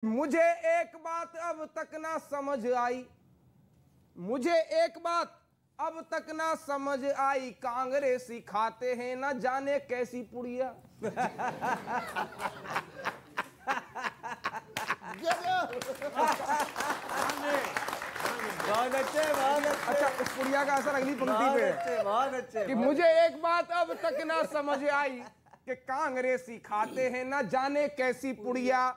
मुझे एक बात अब तक ना समझ आई, मुझे एक बात अब तक ना समझ आई, कांग्रेसी खाते हैं ना जाने कैसी पुड़िया। बहुत अच्छे, बहुत अच्छे। अच्छा, उस पुड़िया का असर अगली पंक्ति पे है। बहुत अच्छे कि मुझे एक बात अब तक ना समझ आई कि कांग्रेसी खाते हैं ना जाने कैसी पुड़िया,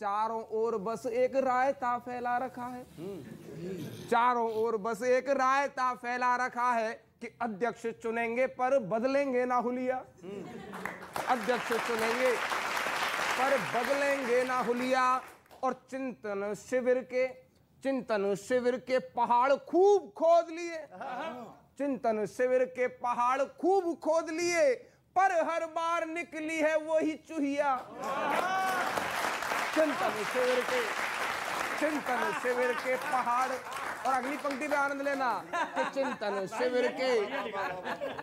चारों ओर बस एक रायता फैला रखा है, चारों ओर बस एक रायता फैला रखा है कि अध्यक्ष चुनेंगे पर बदलेंगे ना हुलिया, अध्यक्ष चुनेंगे पर बदलेंगे ना हुलिया। और चिंतन शिविर के पहाड़ खूब खोद लिए, चिंतन शिविर के पहाड़ खूब खोद लिए, पर हर बार निकली है वही चूहिया। चिंतन शिविर के पहाड़, और अगली पंक्ति पे आनंद लेना कि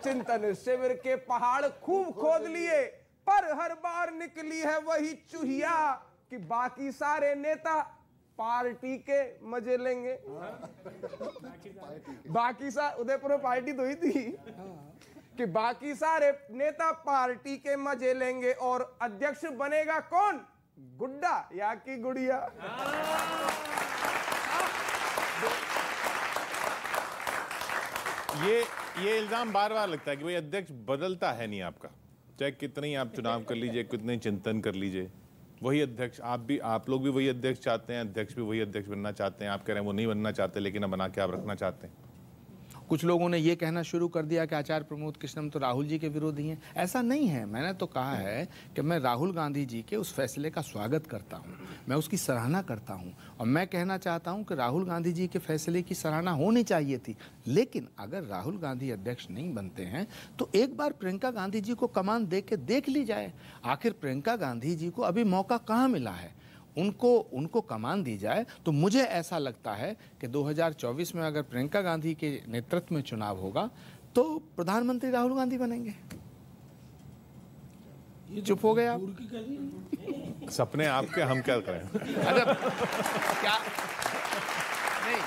चिंतन शिविर के पहाड़ खूब खोद लिए, पर हर बार निकली है वही चूहिया कि बाकी सारे नेता पार्टी के मजे लेंगे। बाकी उदयपुर में पार्टी तो ही थी कि बाकी सारे नेता पार्टी के मजे लेंगे, और अध्यक्ष बनेगा कौन, गुड्डा या की गुड़िया। ये इल्जाम बार बार लगता है कि भाई अध्यक्ष बदलता है नहीं आपका, चाहे कितने ही आप चुनाव कर लीजिए, कितने चिंतन कर लीजिए, वही अध्यक्ष। आप लोग भी वही अध्यक्ष चाहते हैं, अध्यक्ष भी वही अध्यक्ष बनना चाहते हैं। आप कह रहे हैं वो नहीं बनना चाहते, लेकिन अब बना के आप रखना चाहते हैं। कुछ लोगों ने ये कहना शुरू कर दिया कि आचार्य प्रमोद कृष्णम तो राहुल जी के विरोधी हैं। ऐसा नहीं है। मैंने तो कहा है कि मैं राहुल गांधी जी के उस फैसले का स्वागत करता हूं, मैं उसकी सराहना करता हूं, और मैं कहना चाहता हूं कि राहुल गांधी जी के फैसले की सराहना होनी चाहिए थी। लेकिन अगर राहुल गांधी अध्यक्ष नहीं बनते हैं तो एक बार प्रियंका गांधी जी को कमान दे के देख ली जाए। आखिर प्रियंका गांधी जी को अभी मौका कहाँ मिला है, उनको कमान दी जाए। तो मुझे ऐसा लगता है कि 2024 में अगर प्रियंका गांधी के नेतृत्व में चुनाव होगा तो प्रधानमंत्री राहुल गांधी बनेंगे। चुप हो गए आप। सपने आपके, हम क्या करें। अच्छा क्या नहीं,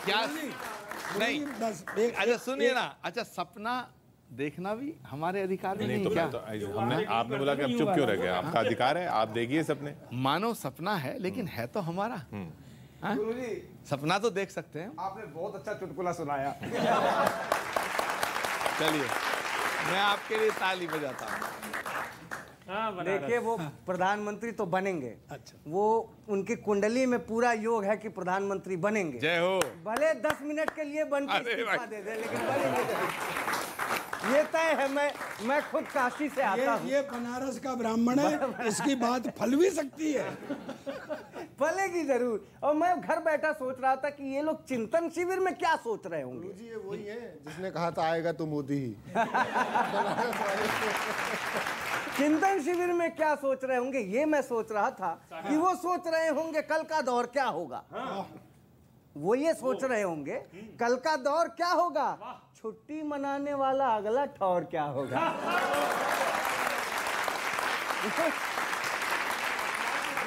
क्या नहीं, अच्छा सुनिए ना, अच्छा सपना देखना भी हमारे अधिकार में नहीं, तो क्या? आपने बोला कि अब चुप क्यों रह गए, आपका अधिकार है, आप देखिए सपने। मानो सपना है लेकिन है तो हमारा। गुरुजी, सपना तो देख सकते हैं। आपने बहुत अच्छा चुटकुला सुनाया। चलिए मैं आपके लिए ताली बजाता हूँ। देखिए, वो प्रधानमंत्री तो बनेंगे। अच्छा, वो उनकी कुंडली में पूरा योग है कि प्रधानमंत्री बनेंगे। जय हो। भले 10 मिनट के लिए बन के इस्तीफा दे दे, लेकिन बनेंगे। ये तय है। मैं खुद काशी से आता हूँ। ये बनारस का ब्राह्मण है, इसकी बात फल भी सकती है। फलेगी जरूर। और मैं घर बैठा सोच रहा था कि ये लोग चिंतन शिविर में क्या सोच रहे होंगे। जी, ये वही है जिसने कहा था आएगा तो मोदी ही। चिंतन शिविर में क्या सोच रहे होंगे, ये मैं सोच रहा था कि वो सोच रहे होंगे कल का दौर क्या होगा। वो ये सोच रहे होंगे कल का दौर क्या होगा, छुट्टी मनाने वाला अगला ठौर क्या होगा।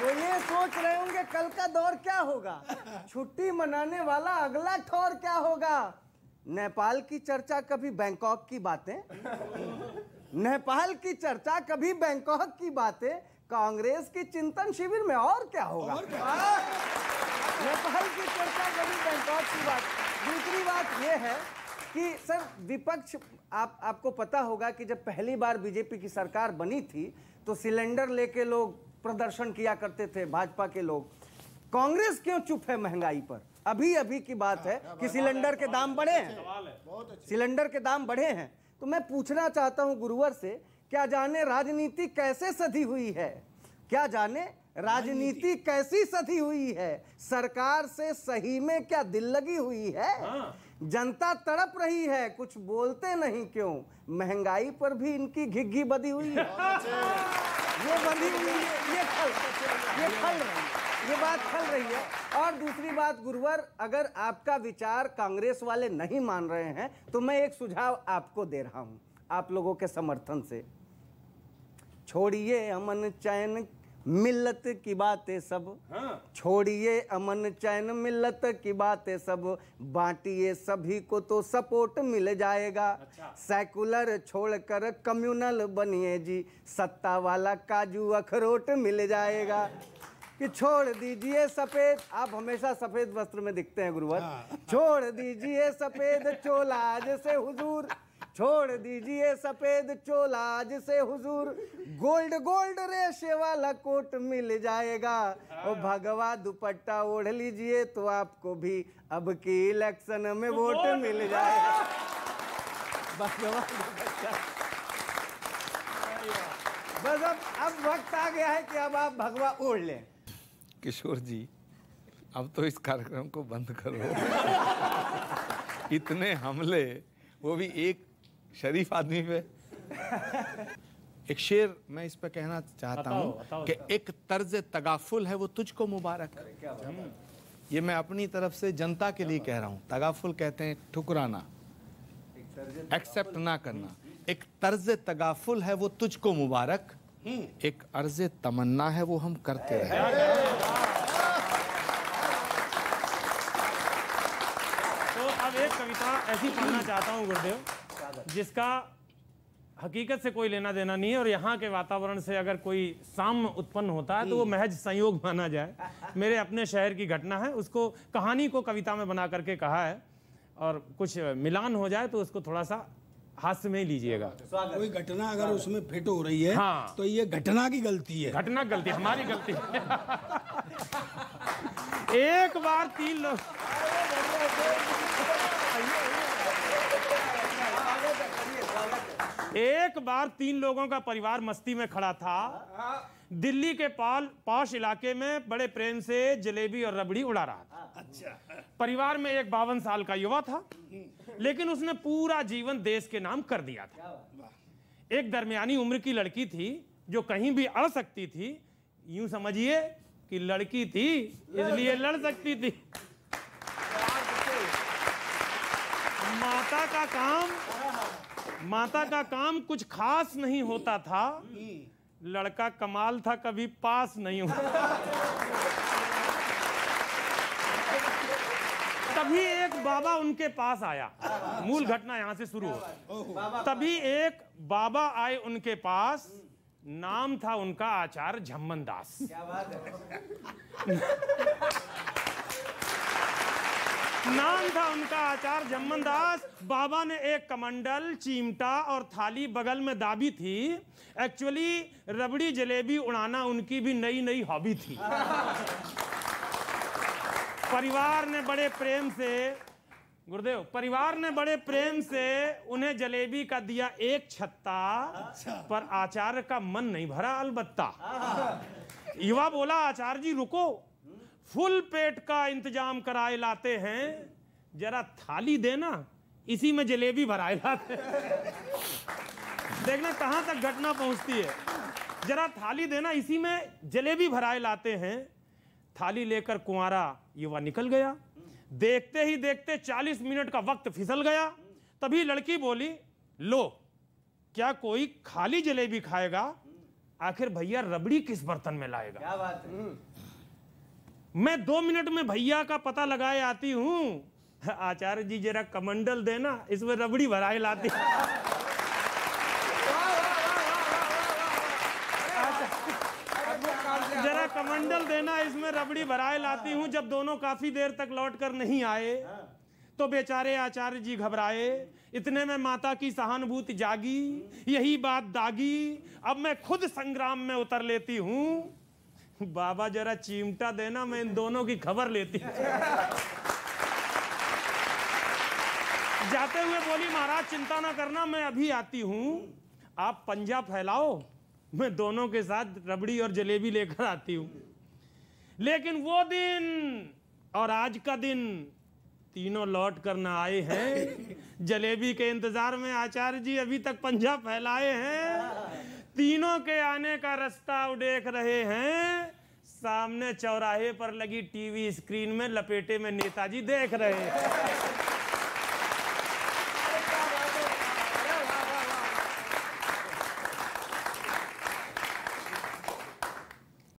वो ये सोच रहे होंगे कल का दौर क्या होगा, छुट्टी मनाने वाला अगला ठौर क्या होगा। नेपाल की चर्चा कभी बैंकॉक की बातें, नेपाल की चर्चा कभी बैंकॉक की बातें, कांग्रेस की चिंतन शिविर में और क्या होगा। नेपाल की चर्चा कभी बैंकॉक की बात। दूसरी बात यह है कि सर विपक्ष, आपको पता होगा कि जब पहली बार बीजेपी की सरकार बनी थी तो सिलेंडर लेके लोग प्रदर्शन किया करते थे, भाजपा के लोग। कांग्रेस क्यों चुप है महंगाई पर। अभी की बात है कि सिलेंडर के दाम बढ़े हैं, सिलेंडर के दाम बढ़े हैं। तो मैं पूछना चाहता हूं गुरुवर से, क्या जाने राजनीति कैसे सधी हुई है, क्या जाने राजनीति कैसी सधी हुई है, सरकार से सही में क्या दिल लगी हुई है। जनता तड़प रही है, कुछ बोलते नहीं क्यों, महंगाई पर भी इनकी घिघी बधी हुई है। ये बधी हुई है, ये खल रही है, ये बात खल रही है। और दूसरी बात गुरुवर, अगर आपका विचार कांग्रेस वाले नहीं मान रहे हैं तो मैं एक सुझाव आपको दे रहा हूं, आप लोगों के समर्थन से। छोड़िए अमन चैन मिल्लत की बातें सब छोड़िए अमन चैन, मिल्लत की बातें सब बांटिए सभी को तो सपोर्ट मिल जाएगा। सेकुलर छोड़कर कम्युनल बनिए जी, सत्ता वाला काजू अखरोट मिल जाएगा। कि छोड़ दीजिए सफेद, आप हमेशा सफेद वस्त्र में दिखते हैं गुरुवर। छोड़ दीजिए सफेद चोला आज से हुजूर, छोड़ दीजिए सफेद चोला आज से हुजूर, गोल्ड गोल्ड रेशे वाला कोट मिल जाएगा। और भगवा दुपट्टा ओढ़ लीजिए तो आपको भी अब की इलेक्शन में वोट मिल जाएगा। भगवा दुपट्टा, बस अब वक्त आ गया है कि अब आप भगवा ओढ़ लें। किशोर जी, अब तो इस कार्यक्रम को बंद करो। इतने हमले, वो भी एक शरीफ आदमी पे। एक शेर मैं इस पे कहना चाहता हूँ कि एक तर्ज तगाफुल है वो तुझको मुबारक। ये मैं अपनी तरफ से जनता के लिए कह रहा हूँ। तगाफुल कहते हैं ठुकराना, एक्सेप्ट ना करना। एक तर्ज तगाफुल है वो तुझको मुबारक, एक अर्ज तमन्ना है वो हम करते रहे। तो अब एक कविता ऐसी पढ़ना चाहता हूँ गुरुदेव, जिसका हकीकत से कोई लेना देना नहीं है, और यहाँ के वातावरण से अगर कोई साम्य उत्पन्न होता है तो वो महज संयोग माना जाए। मेरे अपने शहर की घटना है, उसको कहानी को कविता में बना करके कहा है, और कुछ मिलान हो जाए तो उसको थोड़ा सा हास्य में ही लीजिएगा। कोई घटना अगर उसमें फिट हो रही है हाँ, तो ये घटना की गलती है। घटना गलती, हमारी गलती। एक बार 3 लोग, एक बार 3 लोगों का परिवार मस्ती में खड़ा था। दिल्ली के पॉश इलाके में बड़े प्रेम से जलेबी और रबड़ी उड़ा रहा था। अच्छा। परिवार में एक 52 साल का युवा था, लेकिन उसने पूरा जीवन देश के नाम कर दिया था। एक दरमियानी उम्र की लड़की थी जो कहीं भी अड़ सकती थी। यूं समझिए कि लड़की थी इसलिए लड़ सकती थी। माता का काम कुछ खास नहीं होता था। लड़का कमाल था, कभी पास नहीं हुआ। तभी एक बाबा उनके पास आया। मूल घटना यहां से शुरू हो। तभी एक बाबा आए उनके पास। नाम था उनका आचार्य झम्मन दास। नाम था उनका आचार्य झम्मन दास। बाबा ने एक कमंडल, चिमटा और थाली बगल में दाबी थी। एक्चुअली रबड़ी जलेबी उड़ाना उनकी भी नई नई हॉबी थी। परिवार ने बड़े प्रेम से, गुरुदेव, परिवार ने बड़े प्रेम से उन्हें जलेबी का दिया एक छत्ता। पर आचार्य का मन नहीं भरा अलबत्ता। युवा बोला, आचार्य जी रुको, फुल पेट का इंतजाम कराए लाते हैं, जरा थाली देना, इसी में जलेबी भराए लाते हैं। देखना कहां तक घटना पहुंचती है। जरा थाली देना, इसी में जलेबी भराए लाते हैं। थाली लेकर कुंवारा युवा निकल गया। देखते ही देखते 40 मिनट का वक्त फिसल गया। तभी लड़की बोली, लो, क्या कोई खाली जलेबी खाएगा? आखिर भैया रबड़ी किस बर्तन में लाएगा? क्या बात है? मैं 2 मिनट में भैया का पता लगाए आती हूं। आचार्य जी जरा कमंडल देना, इसमें रबड़ी भराए लाती। जरा कमंडल देना, इसमें रबड़ी भराए लाती हूं। जब दोनों काफी देर तक लौट कर नहीं आए तो बेचारे आचार्य जी घबराए। इतने में माता की सहानुभूति जागी। यही बात दागी, अब मैं खुद संग्राम में उतर लेती हूं। बाबा जरा चिमटा देना, मैं इन दोनों की खबर लेती हूं। जाते हुए बोली, महाराज चिंता ना करना, मैं अभी आती हूं। आप पंजा फैलाओ, मैं दोनों के साथ रबड़ी और जलेबी लेकर आती हूं। लेकिन वो दिन और आज का दिन तीनों लौट कर ना आए हैं। जलेबी के इंतजार में आचार्य जी अभी तक पंजा फैलाए हैं। तीनों के आने का रास्ता उदेख रहे हैं। सामने चौराहे पर लगी टीवी स्क्रीन में लपेटे में नेताजी देख रहे हैं।